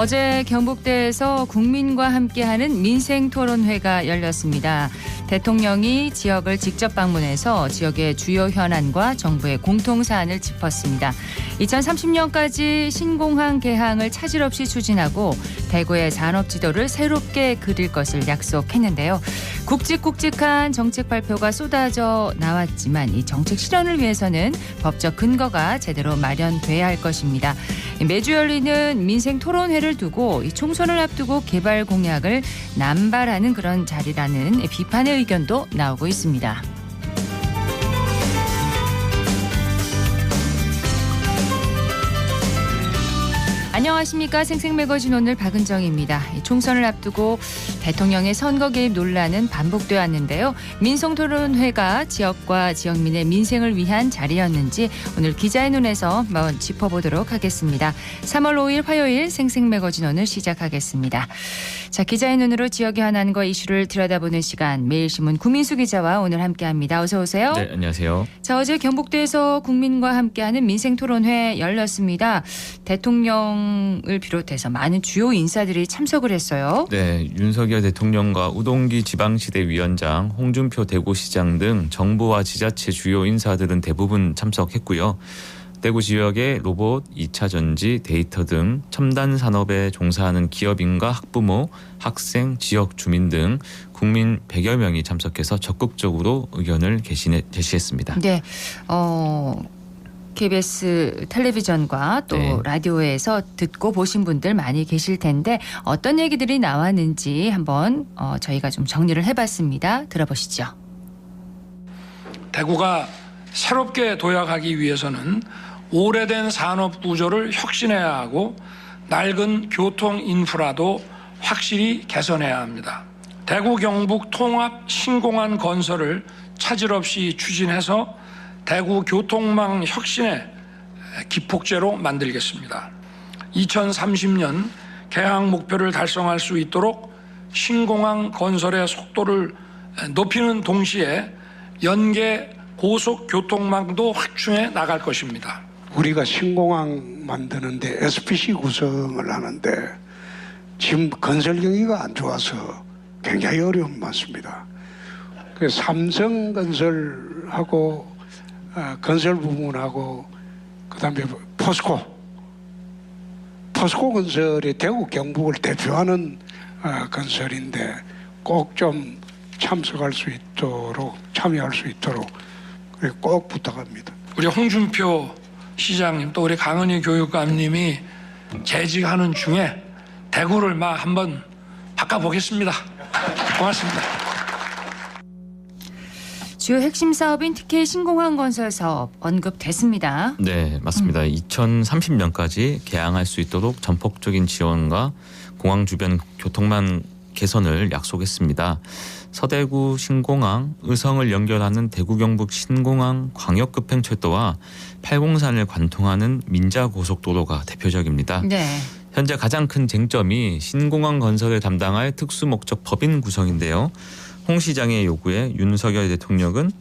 어제 경북대에서 국민과 함께하는 민생토론회가 열렸습니다. 대통령이 지역을 직접 방문해서 지역의 주요 현안과 정부의 공통사안을 짚었습니다. 2030년까지 신공항 개항을 차질 없이 추진하고 대구의 산업지도를 새롭게 그릴 것을 약속했는데요. 굵직굵직한 정책 발표가 쏟아져 나왔지만 이 정책 실현을 위해서는 법적 근거가 제대로 마련돼야 할 것입니다. 매주 열리는 민생토론회를 두고 이 총선을 앞두고 개발 공약을 남발하는 그런 자리라는 비판의 의견도 나오고 있습니다. 안녕하십니까. 생생매거진 오늘 박은정입니다. 총선을 앞두고 대통령의 선거 개입 논란은 반복돼 왔는데요. 민생토론회가 지역과 지역민의 민생을 위한 자리였는지 오늘 기자의 눈에서 한번 짚어보도록 하겠습니다. 3월 5일 화요일 생생매거진 오늘 시작하겠습니다. 자, 기자의 눈으로 지역의 현안과 이슈를 들여다보는 시간, 매일신문 구민수 기자와 오늘 함께합니다. 어서 오세요. 네, 안녕하세요. 자, 어제 경북대에서 국민과 함께하는 민생토론회 열렸습니다. 대통령을 비롯해서 많은 주요 인사들이 참석을 했어요. 네, 윤석열 대통령과 우동기 지방시대위원장, 홍준표 대구시장 등 정부와 지자체 주요 인사들은 대부분 참석했고요. 대구 지역의 로봇, 2차 전지, 데이터 등 첨단 산업에 종사하는 기업인과 학부모, 학생, 지역 주민 등 국민 100여 명이 참석해서 적극적으로 의견을 제시했습니다. 네, KBS 텔레비전과 또 네. 라디오에서 듣고 보신 분들 많이 계실 텐데 어떤 얘기들이 나왔는지 한번 저희가 좀 정리를 해봤습니다. 들어보시죠. 대구가 새롭게 도약하기 위해서는 오래된 산업 구조를 혁신해야 하고 낡은 교통 인프라도 확실히 개선해야 합니다. 대구 경북 통합 신공항 건설을 차질 없이 추진해서 대구 교통망 혁신의 기폭제로 만들겠습니다. 2030년 개항 목표를 달성할 수 있도록 신공항 건설의 속도를 높이는 동시에 연계 고속교통망도 확충해 나갈 것입니다. 우리가 신공항 만드는데 SPC 구성을 하는데 지금 건설 경기가 안 좋아서 굉장히 어려움이 많습니다. 그래서 삼성건설하고 건설 부문하고 그다음에 포스코 건설이 대구 경북을 대표하는 건설인데 꼭 좀 참여할 수 있도록 꼭 부탁합니다. 우리 홍준표 시장님 또 우리 강은희 교육감님이 재직하는 중에 대구를 한번 바꿔보겠습니다. 고맙습니다. 주요 핵심 사업인 TK 신공항 건설 사업 언급됐습니다. 네, 맞습니다. 2030년까지 개항할 수 있도록 전폭적인 지원과 공항 주변 교통망 개선을 약속했습니다. 서대구 신공항, 의성을 연결하는 대구 경북 신공항 광역급행철도와 팔공산을 관통하는 민자고속도로가 대표적입니다. 네. 현재 가장 큰 쟁점이 신공항 건설을 담당할 특수목적 법인 구성인데요. 홍 시장의 요구에 윤석열 대통령은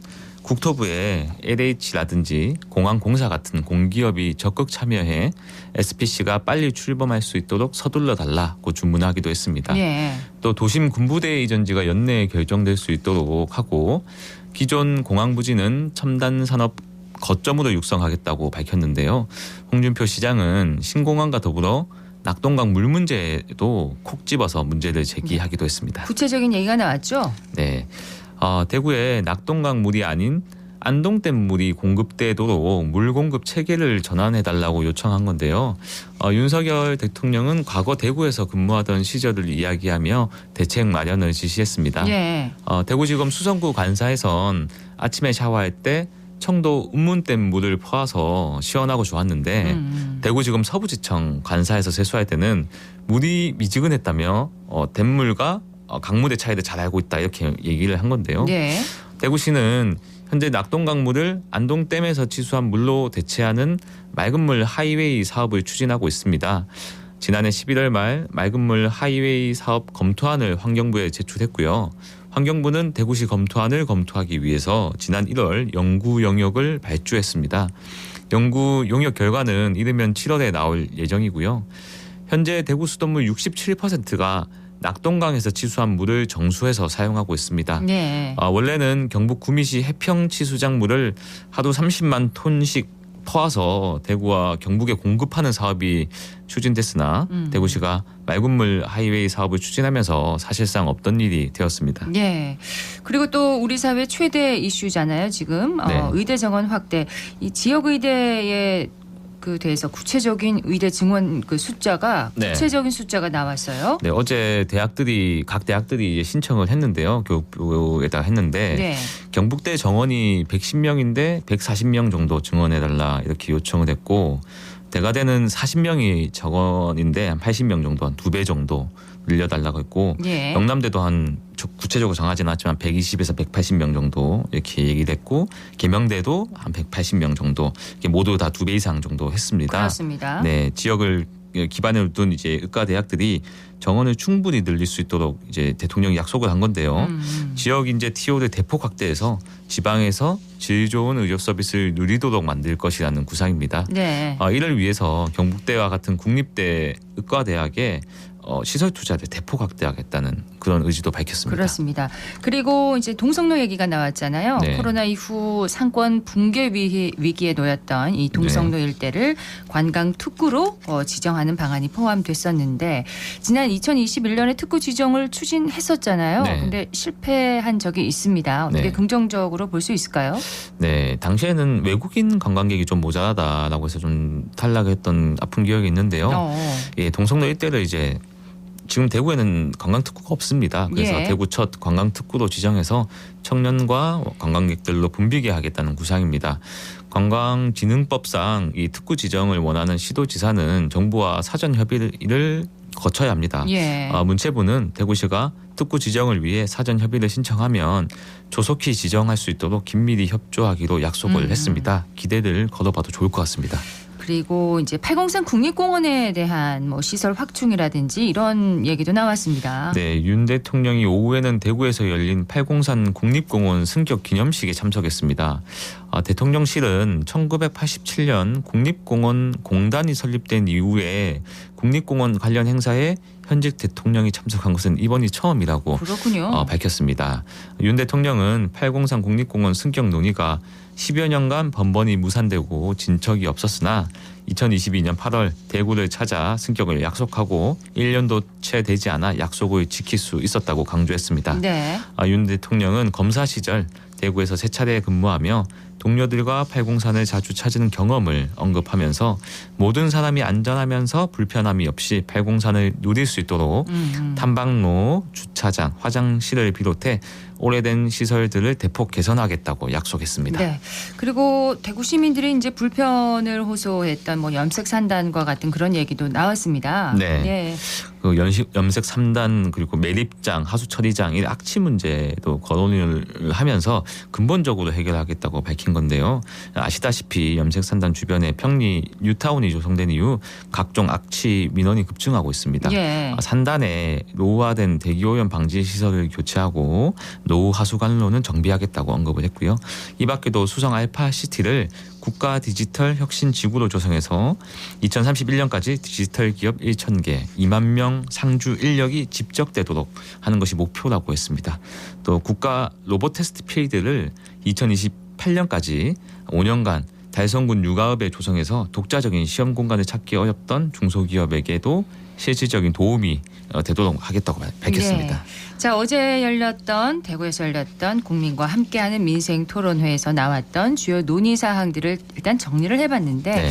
국토부에 LH라든지 공항공사 같은 공기업이 적극 참여해 SPC가 빨리 출범할 수 있도록 서둘러 달라고 주문하기도 했습니다. 네. 또 도심 군부대 이전지가 연내에 결정될 수 있도록 하고 기존 공항부지는 첨단 산업 거점으로 육성하겠다고 밝혔는데요. 홍준표 시장은 신공항과 더불어 낙동강 물 문제도 콕 집어서 문제를 제기하기도 했습니다. 구체적인 얘기가 나왔죠? 네, 대구에 낙동강 물이 아닌 안동댐 물이 공급되도록 물 공급 체계를 전환해달라고 요청한 건데요. 윤석열 대통령은 과거 대구에서 근무하던 시절을 이야기하며 대책 마련을 지시했습니다. 예. 대구지검 수성구 관사에선 아침에 샤워할 때 청도 운문댐 물을 퍼와서 시원하고 좋았는데 대구지검 서부지청 관사에서 세수할 때는 물이 미지근했다며 댐물과 강물의 차이를 잘 알고 있다 이렇게 얘기를 한 건데요. 네. 대구시는 현재 낙동강물을 안동댐에서 취수한 물로 대체하는 맑은물 하이웨이 사업을 추진하고 있습니다. 지난해 11월 말 맑은물 하이웨이 사업 검토안을 환경부에 제출했고요. 환경부는 대구시 검토안을 검토하기 위해서 지난 1월 연구 영역을 발주했습니다. 연구 용역 결과는 이르면 7월에 나올 예정이고요. 현재 대구 수돗물 67%가 낙동강에서 치수한 물을 정수해서 사용하고 있습니다. 네. 원래는 경북 구미시 해평치수장 물을 하루 30만 톤씩 퍼와서 대구와 경북에 공급하는 사업이 추진됐으나 대구시가 맑은 물 하이웨이 사업을 추진하면서 사실상 없던 일이 되었습니다. 네. 그리고 또 우리 사회 최대 이슈잖아요. 지금 네. 의대 정원 확대. 이 지역 의대에 그 대해서 구체적인 의대 증원 그 숫자가 네. 구체적인 숫자가 나왔어요. 네, 어제 각 대학들이 이제 신청을 했는데요. 교육부에다가 했는데 네. 경북대 정원이 110명인데 140명 정도 증원해달라 이렇게 요청을 했고 대가대는 40명이 정원인데 한 80명 정도 한 2배 정도 늘려달라고 했고 예. 영남대도 한 구체적으로 정하지는 않았지만 120에서 180명 정도 이렇게 얘기를 했고 계명대도 한 180명 정도 이렇게 모두 다 2배 이상 정도 했습니다. 그렇습니다. 네, 지역을 기반으로 둔 이제 의과 대학들이 정원을 충분히 늘릴 수 있도록 이제 대통령이 약속을 한 건데요. 지역 인재 TO를 대폭 확대해서 지방에서 질 좋은 의료 서비스를 누리도록 만들 것이라는 구상입니다. 네. 이를 위해서 경북대와 같은 국립대 의과대학에 시설 투자를 대폭 확대하겠다는 그런 의지도 밝혔습니다. 그렇습니다. 그리고 이제 동성로 얘기가 나왔잖아요. 네. 코로나 이후 상권 붕괴 위기에 놓였던 이 동성로 일대를 관광 특구로 지정하는 방안이 포함됐었는데 지난 2021년에 특구 지정을 추진했었잖아요. 네. 근데 실패한 적이 있습니다. 어떻게 네. 긍정적으로 볼 수 있을까요? 네, 당시에는 외국인 관광객이 좀 모자라다라고 해서 좀 탈락했던 아픈 기억이 있는데요. 예, 동성로 일대를 이제 지금 대구에는 관광특구가 없습니다. 그래서 예. 대구 첫 관광특구로 지정해서 청년과 관광객들로 붐비게 하겠다는 구상입니다. 관광진흥법상 이 특구 지정을 원하는 시도지사는 정부와 사전 협의를 거쳐야 합니다. 예. 문체부는 대구시가 특구 지정을 위해 사전 협의를 신청하면 조속히 지정할 수 있도록 긴밀히 협조하기로 약속을 했습니다. 기대를 걸어봐도 좋을 것 같습니다. 그리고 이제 팔공산 국립공원에 대한 뭐 시설 확충이라든지 이런 얘기도 나왔습니다. 네, 윤 대통령이 오후에는 대구에서 열린 팔공산 국립공원 승격 기념식에 참석했습니다. 대통령실은 1987년 국립공원 공단이 설립된 이후에 국립공원 관련 행사에 현직 대통령이 참석한 것은 이번이 처음이라고 그렇군요. 밝혔습니다. 윤 대통령은 팔공산 국립공원 승격 논의가 10여 년간 번번이 무산되고 진척이 없었으나 2022년 8월 대구를 찾아 승격을 약속하고 1년도 채 되지 않아 약속을 지킬 수 있었다고 강조했습니다. 네. 윤 대통령은 검사 시절 대구에서 세 차례 근무하며 동료들과 팔공산을 자주 찾은 경험을 언급하면서 모든 사람이 안전하면서 불편함이 없이 팔공산을 누릴 수 있도록 탐방로, 주차장, 화장실을 비롯해 오래된 시설들을 대폭 개선하겠다고 약속했습니다. 네. 그리고 대구 시민들이 이제 불편을 호소했던 뭐 염색 산단과 같은 그런 얘기도 나왔습니다. 네. 네. 그 염색 3단 그리고 매립장, 하수 처리장 이 악취 문제도 거론을 하면서 근본적으로 해결하겠다고 밝힌 건데요. 아시다시피 염색 3단 주변에 평리 뉴타운이 조성된 이후 각종 악취 민원이 급증하고 있습니다. 예. 산단에 노후화된 대기오염 방지 시설을 교체하고 노후 하수관로는 정비하겠다고 언급을 했고요. 이 밖에도 수성 알파시티를 국가 디지털 혁신 지구로 조성해서 2031년까지 디지털 기업 1,000개, 2만 명 상주 인력이 집적되도록 하는 것이 목표라고 했습니다. 또 국가 로봇 테스트 필드를 2028년까지 5년간 달성군 육아읍에 조성해서 독자적인 시험 공간을 찾기 어렵던 중소기업에게도 실질적인 도움이 되도록 하겠다고 밝혔습니다. 예. 자, 어제 대구에서 열렸던 국민과 함께하는 민생 토론회에서 나왔던 주요 논의 사항들을 일단 정리를 해봤는데 네.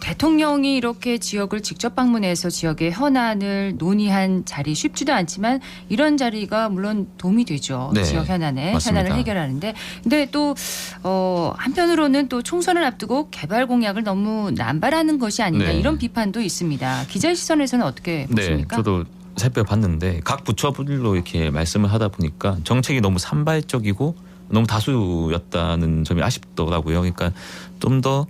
대통령이 이렇게 지역을 직접 방문해서 지역의 현안을 논의한 자리 쉽지도 않지만 이런 자리가 물론 도움이 되죠. 네, 지역 현안을 맞습니다. 해결하는데. 근데 또 한편으로는 또 총선을 앞두고 개발 공약을 너무 남발하는 것이 아닌가 네. 이런 비판도 있습니다. 기자의 시선에서는 어떻게 네, 보십니까? 저도 살펴봤는데 각 부처별로 이렇게 말씀을 하다 보니까 정책이 너무 산발적이고 너무 다수였다는 점이 아쉽더라고요. 그러니까 좀 더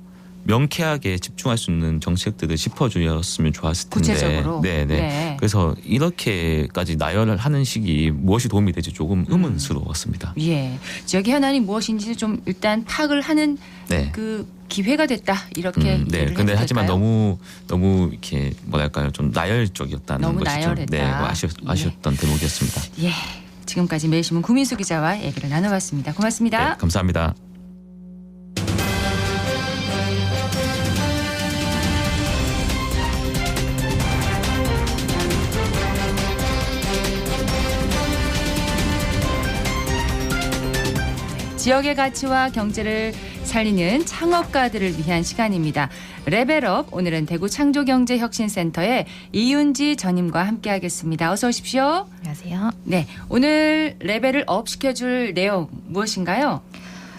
명쾌하게 집중할 수 있는 정책들을 짚어주었으면 좋았을 텐데. 구체적으로. 네. 네. 그래서 이렇게까지 나열을 하는 시기 무엇이 도움이 될지 조금 의문스러웠습니다. 예. 지역의 현안이 무엇인지 좀 일단 파악을 하는 네. 그 기회가 됐다 이렇게 네. 이해를 해도 근데 하지만 될까요? 너무 이렇게 뭐랄까요, 좀 나열적이었다는 너무 것이 나열했다. 좀 아쉬웠던 대목이었습니다. 예, 지금까지 매일신문 구민수 기자와 얘기를 나눠봤습니다. 고맙습니다. 네, 감사합니다. 지역의 가치와 경제를 살리는 창업가들을 위한 시간입니다. 레벨업, 오늘은 대구 창조경제혁신센터의 이윤지 전임과 함께하겠습니다. 어서 오십시오. 안녕하세요. 네, 오늘 레벨을 업 시켜줄 내용 무엇인가요?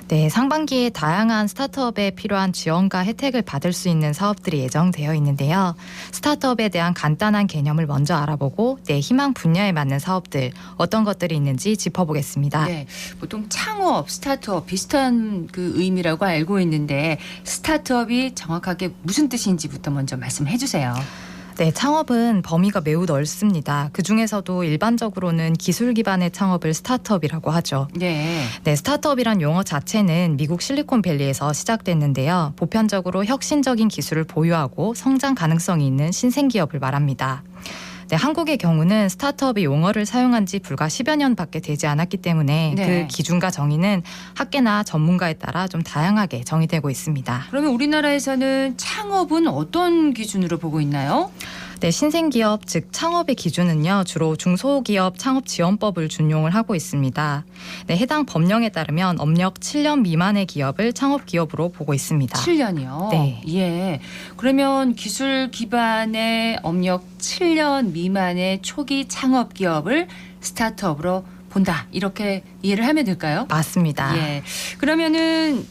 네, 상반기에 다양한 스타트업에 필요한 지원과 혜택을 받을 수 있는 사업들이 예정되어 있는데요. 스타트업에 대한 간단한 개념을 먼저 알아보고 내 희망 분야에 맞는 사업들 어떤 것들이 있는지 짚어보겠습니다. 네, 보통 창업, 스타트업 비슷한 그 의미라고 알고 있는데 스타트업이 정확하게 무슨 뜻인지부터 먼저 말씀해 주세요. 네, 창업은 범위가 매우 넓습니다. 그중에서도 일반적으로는 기술 기반의 창업을 스타트업이라고 하죠. 네. 네, 스타트업이란 용어 자체는 미국 실리콘밸리에서 시작됐는데요. 보편적으로 혁신적인 기술을 보유하고 성장 가능성이 있는 신생기업을 말합니다. 네, 한국의 경우는 스타트업이 용어를 사용한 지 불과 10여 년밖에 되지 않았기 때문에 네. 그 기준과 정의는 학계나 전문가에 따라 좀 다양하게 정의되고 있습니다. 그러면 우리나라에서는 창업은 어떤 기준으로 보고 있나요? 네, 신생기업 즉 창업의 기준은요 주로 중소기업 창업지원법을 준용을 하고 있습니다. 네, 해당 법령에 따르면 업력 7년 미만의 기업을 창업기업으로 보고 있습니다. 7년이요? 네. 예. 그러면 기술 기반의 업력 7년 미만의 초기 창업 기업을 스타트업으로 본다. 이렇게 이해를 하면 될까요? 맞습니다. 예. 그러면은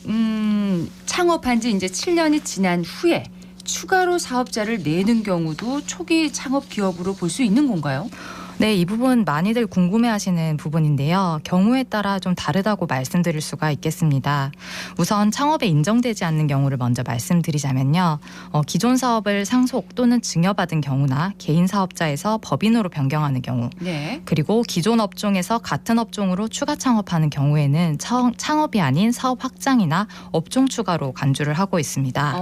창업한 지 이제 7년이 지난 후에 추가로 사업자를 내는 경우도 초기 창업 기업으로 볼 수 있는 건가요? 네, 이 부분 많이들 궁금해하시는 부분인데요. 경우에 따라 좀 다르다고 말씀드릴 수가 있겠습니다. 우선 창업에 인정되지 않는 경우를 먼저 말씀드리자면요. 기존 사업을 상속 또는 증여받은 경우나 개인 사업자에서 법인으로 변경하는 경우, 네. 그리고 기존 업종에서 같은 업종으로 추가 창업하는 경우에는 창업이 아닌 사업 확장이나 업종 추가로 간주를 하고 있습니다.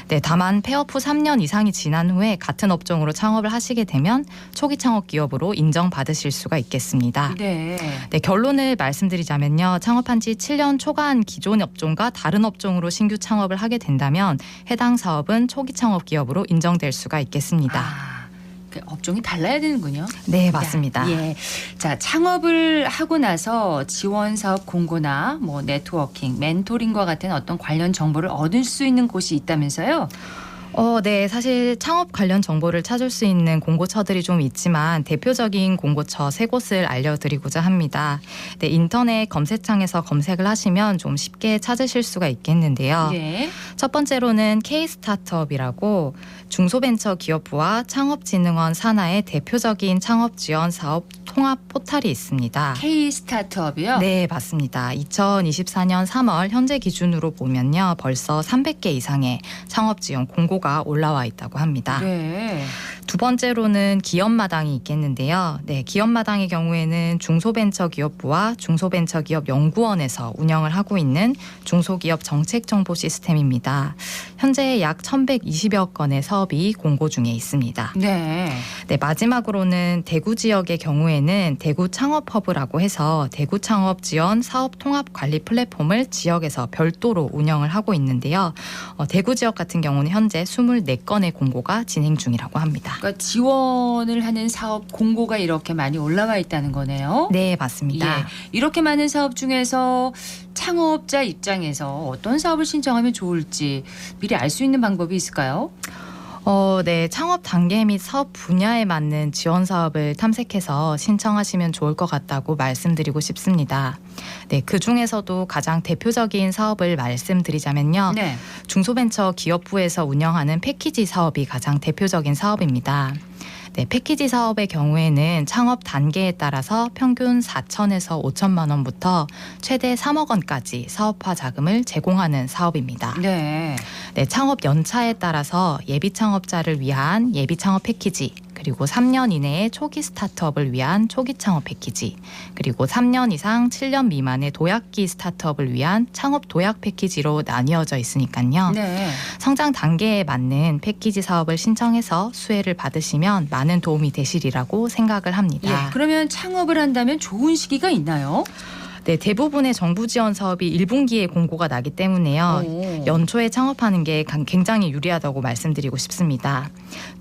네, 다만 폐업 후 3년 이상이 지난 후에 같은 업종으로 창업을 하시게 되면 초기 창업 기업으로 인정받으실 수가 있겠습니다. 네. 네, 결론을 말씀드리자면요. 창업한 지 7년 초간 기존 업종과 다른 업종으로 신규 창업을 하게 된다면 해당 사업은 초기 창업 기업으로 인정될 수가 있겠습니다. 그 업종이 달라야 되는군요. 네, 맞습니다. 예. 자, 창업을 하고 나서 지원 사업 공고나 뭐 네트워킹, 멘토링과 같은 어떤 관련 정보를 얻을 수 있는 곳이 있다면서요? 네, 사실 창업 관련 정보를 찾을 수 있는 공고처들이 좀 있지만 대표적인 공고처 3곳을 알려드리고자 합니다. 네, 인터넷 검색창에서 검색을 하시면 좀 쉽게 찾으실 수가 있겠는데요. 예. 첫 번째로는 K-스타트업이라고 중소벤처기업부와 창업진흥원 산하의 대표적인 창업 지원 사업 통합 포털이 있습니다. K 스타트업이요? 네, 맞습니다. 2024년 3월 현재 기준으로 보면요. 벌써 300개 이상의 창업 지원 공고가 올라와 있다고 합니다. 네. 두 번째로는 기업마당이 있겠는데요. 네, 기업마당의 경우에는 중소벤처기업부와 중소벤처기업연구원에서 운영을 하고 있는 중소기업 정책정보 시스템입니다. 현재 약 1,120여 건의 사업이 공고 중에 있습니다. 네. 네, 마지막으로는 대구 지역의 경우에는 대구 창업허브라고 해서 대구 창업 지원 사업 통합 관리 플랫폼을 지역에서 별도로 운영을 하고 있는데요. 대구 지역 같은 경우는 현재 24건의 공고가 진행 중이라고 합니다. 그러니까 지원을 하는 사업 공고가 이렇게 많이 올라와 있다는 거네요. 네, 맞습니다. 예. 이렇게 많은 사업 중에서 창업자 입장에서 어떤 사업을 신청하면 좋을지 미리 알 수 있는 방법이 있을까요? 네, 창업 단계 및 사업 분야에 맞는 지원 사업을 탐색해서 신청하시면 좋을 것 같다고 말씀드리고 싶습니다. 네, 그 중에서도 가장 대표적인 사업을 말씀드리자면요. 네. 중소벤처기업부에서 운영하는 패키지 사업이 가장 대표적인 사업입니다. 네, 패키지 사업의 경우에는 창업 단계에 따라서 평균 4천에서 5천만 원부터 최대 3억 원까지 사업화 자금을 제공하는 사업입니다. 네. 네, 창업 연차에 따라서 예비 창업자를 위한 예비 창업 패키지, 그리고 그리고 3년 이내에 초기 스타트업을 위한 초기 창업 패키지, 그리고 3년 이상 7년 미만의 도약기 스타트업을 위한 창업 도약 패키지로 나뉘어져 있으니까요. 네. 성장 단계에 맞는 패키지 사업을 신청해서 수혜를 받으시면 많은 도움이 되시리라고 생각을 합니다. 예. 그러면 창업을 한다면 좋은 시기가 있나요? 네, 대부분의 정부 지원 사업이 1분기에 공고가 나기 때문에요. 오. 연초에 창업하는 게 굉장히 유리하다고 말씀드리고 싶습니다.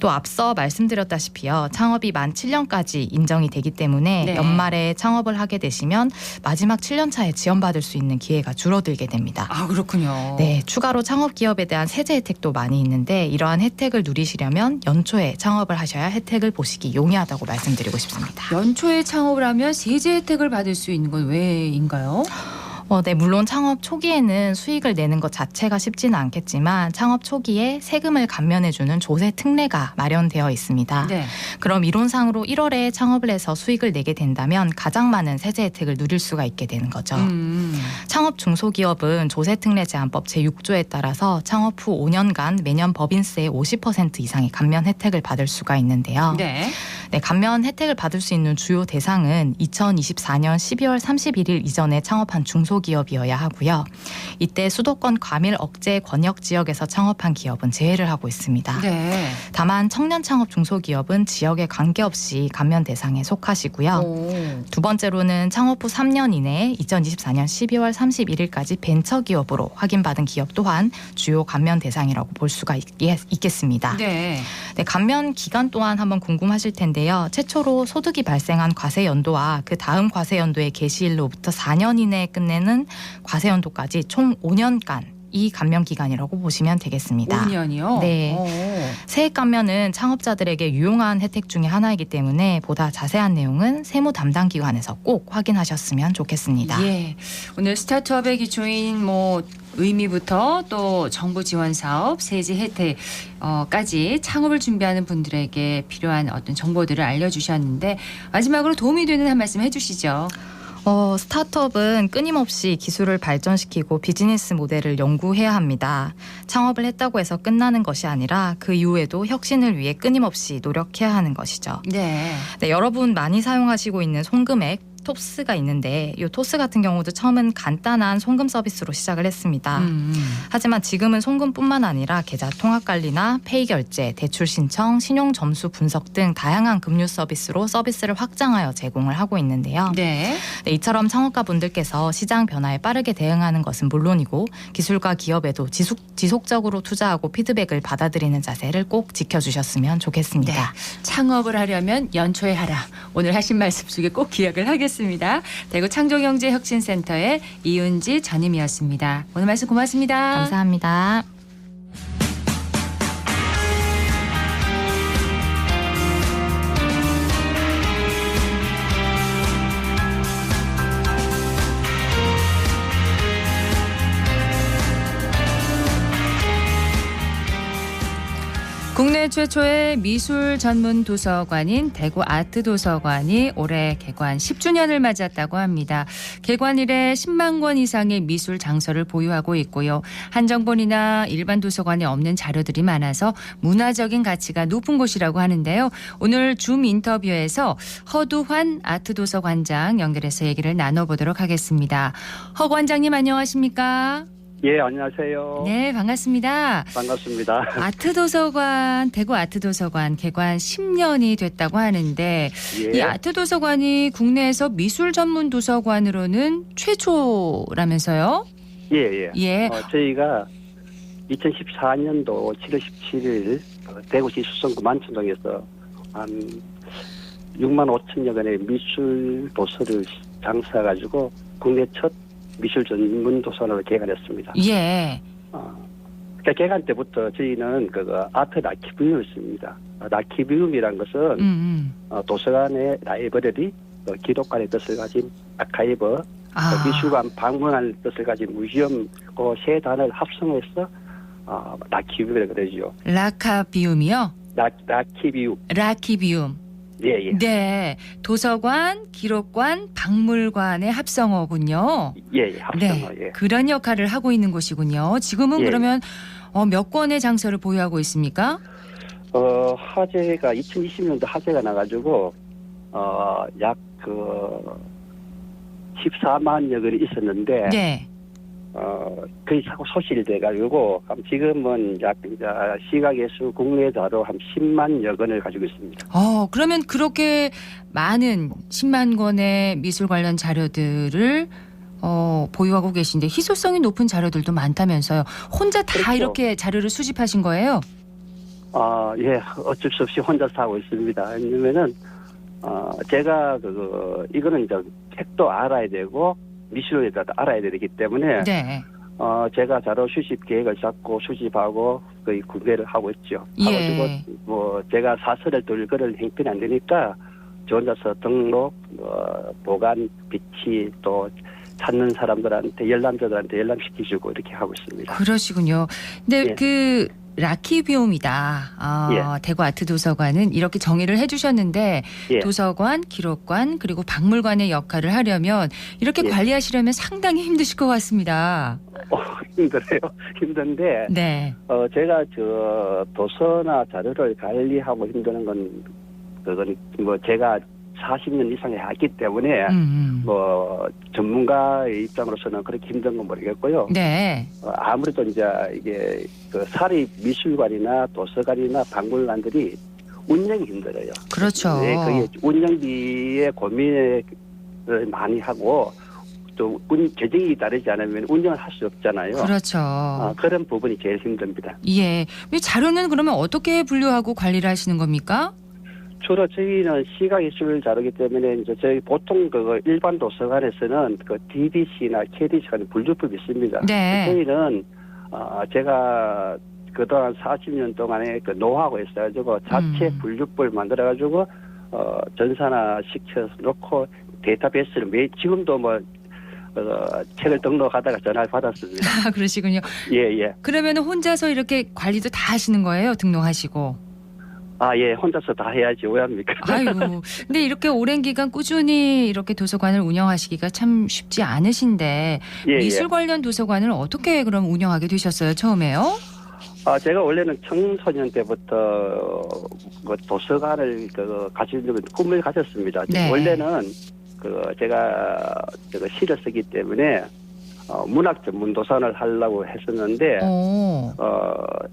또 앞서 말씀드렸다시피요. 창업이 만 7년까지 인정이 되기 때문에 네. 연말에 창업을 하게 되시면 마지막 7년 차에 지원받을 수 있는 기회가 줄어들게 됩니다. 아, 그렇군요. 네, 추가로 창업 기업에 대한 세제 혜택도 많이 있는데 이러한 혜택을 누리시려면 연초에 창업을 하셔야 혜택을 보시기 용이하다고 말씀드리고 싶습니다. 연초에 창업을 하면 세제 혜택을 받을 수 있는 건 왜인가요? 네, 물론 창업 초기에는 수익을 내는 것 자체가 쉽지는 않겠지만 창업 초기에 세금을 감면해주는 조세 특례가 마련되어 있습니다. 네. 그럼 이론상으로 1월에 창업을 해서 수익을 내게 된다면 가장 많은 세제 혜택을 누릴 수가 있게 되는 거죠. 창업 중소기업은 조세특례 제한법 제6조에 따라서 창업 후 5년간 매년 법인세의 50% 이상의 감면 혜택을 받을 수가 있는데요. 네. 네, 감면 혜택을 받을 수 있는 주요 대상은 2024년 12월 31일 이전에 창업한 중소기업이어야 하고요. 이때 수도권 과밀 억제 권역 지역에서 창업한 기업은 제외를 하고 있습니다. 네. 다만 청년 창업 중소기업은 지역에 관계없이 감면 대상에 속하시고요. 오. 두 번째로는 창업 후 3년 이내에 2024년 12월 31일까지 벤처기업으로 확인받은 기업 또한 주요 감면 대상이라고 볼 수가 있겠습니다. 네. 네, 감면 기간 또한 한번 궁금하실 텐데요. 최초로 소득이 발생한 과세연도와 그 다음 과세연도의 개시일로부터 4년 이내에 끝내는 과세연도까지 총 5년간 이 감면 기간이라고 보시면 되겠습니다. 5년이요? 네. 세액 감면은 창업자들에게 유용한 혜택 중에 하나이기 때문에 보다 자세한 내용은 세무 담당 기관에서 꼭 확인하셨으면 좋겠습니다. 예. 오늘 스타트업의 기초인 의미부터 또 정부 지원 사업, 세제 혜택까지 창업을 준비하는 분들에게 필요한 어떤 정보들을 알려주셨는데 마지막으로 도움이 되는 한 말씀 해주시죠. 스타트업은 끊임없이 기술을 발전시키고 비즈니스 모델을 연구해야 합니다. 창업을 했다고 해서 끝나는 것이 아니라 그 이후에도 혁신을 위해 끊임없이 노력해야 하는 것이죠. 네. 네, 여러분 많이 사용하시고 있는 송금액 토스가 있는데 이 토스 같은 경우도 처음은 간단한 송금 서비스로 시작을 했습니다. 하지만 지금은 송금뿐만 아니라 계좌 통합 관리나 페이 결제, 대출 신청, 신용 점수 분석 등 다양한 금융 서비스로 서비스를 확장하여 제공을 하고 있는데요. 네. 네, 이처럼 창업가 분들께서 시장 변화에 빠르게 대응하는 것은 물론이고 기술과 기업에도 지속적으로 투자하고 피드백을 받아들이는 자세를 꼭 지켜주셨으면 좋겠습니다. 네. 창업을 하려면 연초에 하라. 오늘 하신 말씀 중에 꼭 기억을 하겠습니다. 대구 창조경제혁신센터의 이은지 전임이었습니다. 오늘 말씀 고맙습니다. 감사합니다. 국내 최초의 미술 전문 도서관인 대구 아트도서관이 올해 개관 10주년을 맞았다고 합니다. 개관 이래 10만 권 이상의 미술 장서를 보유하고 있고요. 한정본이나 일반 도서관에 없는 자료들이 많아서 문화적인 가치가 높은 곳이라고 하는데요. 오늘 줌 인터뷰에서 허두환 아트도서관장 연결해서 얘기를 나눠보도록 하겠습니다. 허 관장님 안녕하십니까? 예, 안녕하세요. 네, 반갑습니다. 반갑습니다. 아트도서관, 대구 아트도서관 개관 10년이 됐다고 하는데 예. 이 아트도서관이 국내에서 미술 전문 도서관으로는 최초라면서요? 예. 예. 저희가 2014년도 7월 17일 대구시 수성구 만천동에서 한 6만 5천여 권의 미술 도서를 장사해가지고 국내 첫 미술 전문 도서관으로 개관했습니다. 예. 그러니까 개관 때부터 저희는 아트 아키비움을 씁니다. 아키비움이란 것은 도서관의 라이브러리, 기록관의 뜻을 가진 아카이브, 미술관 방문할 뜻을 가진 뮤지엄 그 세 단어를 합성해서 라키비움이라고 그러죠. 라카비움이요? 라키비움. 라키비움. 예. 네. 도서관, 기록관, 박물관의 합성어군요. 예, 합성어. 네. 예. 그런 역할을 하고 있는 곳이군요. 지금은 예. 그러면 몇 권의 장서를 보유하고 있습니까? 화재가 2020년도 화재가 나가지고 약 14만여 건이 있었는데 네. 거의 자꾸 소실돼 가지고 지금은 약 시각예술 국내 자료 한 10만여 건을 가지고 있습니다. 그러면 그렇게 많은 10만 권의 미술 관련 자료들을 보유하고 계신데 희소성이 높은 자료들도 많다면서요. 혼자 다 그렇죠. 이렇게 자료를 수집하신 거예요? 예, 어쩔 수 없이 혼자서 하고 있습니다. 왜냐면은 제가 이거는 이제 책도 알아야 되고 미술에 대해서 알아야 되기 때문에 네. 제가 자료 수집 계획을 잡고 수집하고 거의 구매를 하고 있죠. 예. 하고 제가 사설을 돌 그럴 형편이 안 되니까 저 혼자서 등록, 보관, 비치 또 찾는 사람들한테 열람자들한테 열람시키주고 이렇게 하고 있습니다. 그러시군요. 근데 예. 그 라키비움이다. 예. 대구 아트도서관은 이렇게 정의를 해주셨는데 예. 도서관, 기록관 그리고 박물관의 역할을 하려면 이렇게 예. 관리하시려면 상당히 힘드실 것 같습니다. 힘들어요. 힘든데 네. 제가 도서나 자료를 관리하고 힘드는 건 그건 제가 40년 이상에 했기 때문에 전문가의 입장으로서는 그렇게 힘든 건 모르겠고요. 네. 아무래도 이제 이게 사립 미술관이나 도서관이나 박물관들이 운영이 힘들어요. 그렇죠. 네, 그게 운영비에 고민을 많이 하고 또 재정이 다르지 않으면 운영을 할 수 없잖아요. 그렇죠. 그런 부분이 제일 힘듭니다. 예. 자료는 그러면 어떻게 분류하고 관리를 하시는 겁니까? 주로 저희는 시각예술 자료이기 때문에 이제 저희 보통 일반 도서관에서는 DBC나 KDC가 분류법이 있습니다. 네. 저희는 제가 그동안 40년 동안에 노하우가 있어가지고 자체 분류법을 만들어가지고 전산화 시켜서 놓고 데이터베이스를 지금도 책을 등록하다가 전화를 받았습니다. 그러시군요. 예. 그러면 혼자서 이렇게 관리도 다 하시는 거예요? 등록하시고. 예, 혼자서 다 해야지 왜 합니까? 아이고. 근데 이렇게 오랜 기간 꾸준히 이렇게 도서관을 운영하시기가 참 쉽지 않으신데 미술 관련 도서관을 어떻게 그럼 운영하게 되셨어요? 처음에요? 제가 원래는 청소년 때부터 도서관을 가지려는 꿈을 가졌습니다. 네. 원래는 제가 시를 쓰기 때문에 문학 전문 도서관을 하려고 했었는데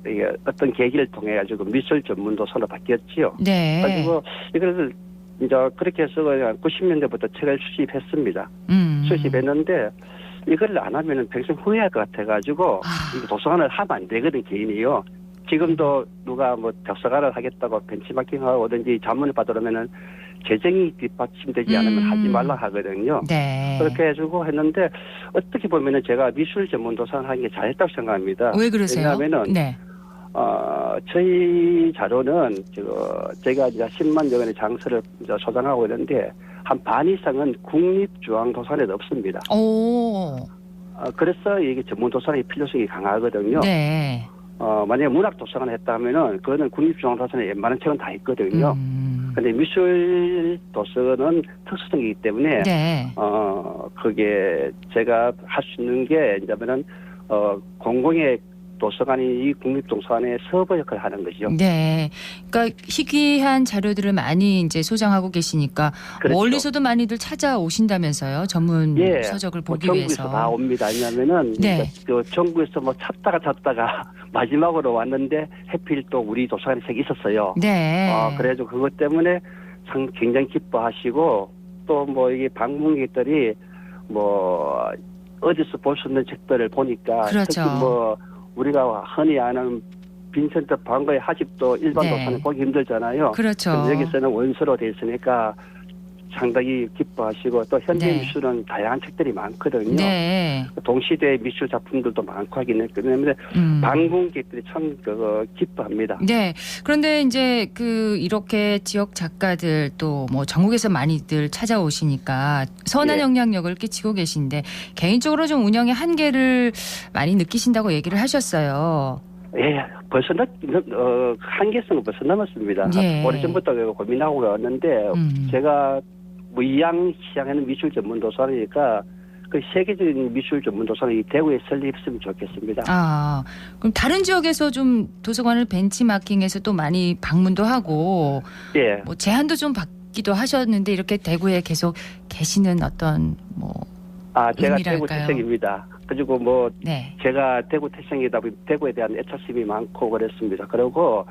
이게 어떤 계기를 통해 가지고 미술 전문 도서관으로 바뀌었지요. 네. 그리고 이걸 이제 그렇게 해서 90년대부터 책을 수집했습니다. 수집했는데 이걸 안 하면은 평생 후회할 것 같아가지고 도서관을 하면 안 되거든 개인이요. 지금도 누가 도서관을 하겠다고 벤치마킹하고 오든지 자문을 받으려면은 재정이 뒷받침되지 않으면 하지 말라 하거든요. 네. 그렇게 해주고 했는데 어떻게 보면은 제가 미술 전문 도서관 하는 게 잘했다고 생각합니다. 왜 그러세요? 왜냐하면은 네. 저희 자료는 제가 이제 10만여 건의 장서를 이제 소장하고 있는데 한 반 이상은 국립중앙도서관에도 없습니다. 그래서 이게 전문 도서관의 필요성이 강하거든요. 네. 만약에 문학 도서관을 했다면은 그거는 국립중앙도서관에 웬만한 책은 다 있거든요. 근데 미술 도서관은 특수성이기 때문에 네. 그게 제가 할 수 있는 게 이제면은 공공의 도서관이 이 국립도서관의 서버 역할을 하는 거죠. 네. 그러니까 희귀한 자료들을 많이 이제 소장하고 계시니까 그렇죠. 멀리서도 많이들 찾아오신다면서요. 전문 서적을 보기 위해서. 전국에서 다 옵니다. 왜냐하면은 네. 전국에서 찾다가 마지막으로 왔는데 해필 또 우리 도서관에 책이 있었어요. 네. 그래가지고 그것 때문에 굉장히 기뻐하시고 또 이게 방문객들이 어디서 볼 수 있는 책들을 보니까 그렇죠. 특히 우리가 흔히 아는 빈센트 반 고의 하집도 일반 도서관에 보기 힘들잖아요. 그렇죠. 여기서는 원서로 돼 있으니까 상당히 기뻐하시고 또 현대 네. 미술은 다양한 책들이 많거든요. 네. 동시대 미술 작품들도 많고 하긴 했는데 방문객들이 참 기뻐합니다. 네. 그런데 이제 이렇게 지역 작가들 또 전국에서 많이들 찾아오시니까 선한 영향력을 끼치고 계신데 개인적으로 좀 운영의 한계를 많이 느끼신다고 얘기를 하셨어요. 예, 벌써 한계성은 벌써 넘었습니다. 예. 오래전부터 고민하고 왔는데 제가 무의양 시장에는 미술 전문 도서관이니까 그 세계적인 미술 전문 도서관이 대구에 설립했으면 좋겠습니다. 아, 그럼 다른 지역에서 좀 도서관을 벤치마킹해서 또 많이 방문도 하고 예. 뭐 제안도 좀 받기도 하셨는데 이렇게 대구에 계속 계시는 어떤 뭐 제가 대구 의미랄까요? 태생입니다. 그리고 뭐 네. 제가 대구 태생이다 보니 대구에 대한 애착심이 많고 그랬습니다. 그리고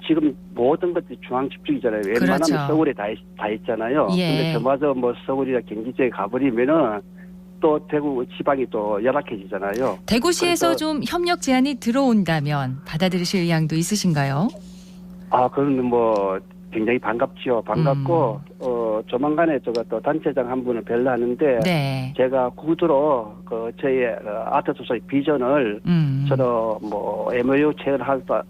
지금 모든 것들이 중앙 집중이잖아요. 웬만하면 그렇죠. 서울에 다 있잖아요. 예. 근데 저마저 뭐 서울이나 경기 지역에 가버리면은 또 대구 지방이 또 열악해지잖아요. 대구시에서 그래서- 좀 협력 제안이 들어온다면 받아들이실 의향도 있으신가요? 그건 뭐 굉장히 반갑지요. 반갑고 조만간에 제가 또 단체장 한 분을 뵈려 하는데 네. 제가 구두로 저의 아트 도서의 비전을 저도 뭐 MOU 체결하다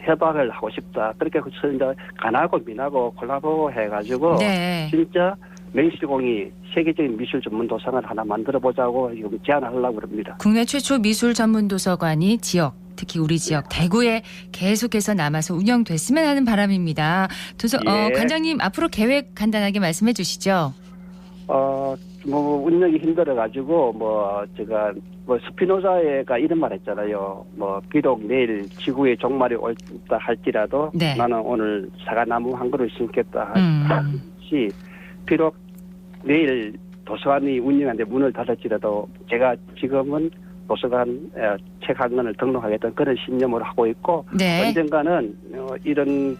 협약을 하고 싶다. 그렇게 해서 이제 간하고 민하고 콜라보 해가지고 네. 진짜 맹실공이 세계적인 미술 전문 도서관을 하나 만들어 보자고 지금 제안하려고 합니다. 국내 최초 미술 전문 도서관이 지역 특히 우리 지역 대구에 계속해서 남아서 운영됐으면 하는 바람입니다. 예. 관장님 앞으로 계획 간단하게 말씀해 주시죠. 뭐 운영이 힘들어가지고 뭐 제가 뭐 스피노자가 이런 말 했잖아요. 뭐 비록 내일 지구의 종말이 올다 할지라도 네. 나는 오늘 사과나무 한 그루 심겠다 음. 하듯이 비록 내일 도서관이 운영하는데 문을 닫을지라도 제가 지금은 도서관 책 한 권을 등록하겠다는 그런 신념을 하고 있고 네. 언젠가는 이런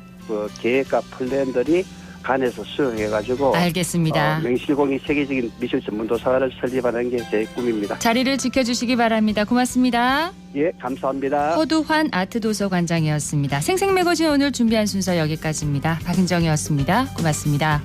계획과 플랜들이 간에서 수용해가지고 알겠습니다. 맹실공이 세계적인 미술 전문 도서관을 설립하는 게 제 꿈입니다. 자리를 지켜주시기 바랍니다. 고맙습니다. 예, 감사합니다. 허두환 아트도서관장이었습니다. 생생매거진 오늘 준비한 순서 여기까지입니다. 박은정이었습니다. 고맙습니다.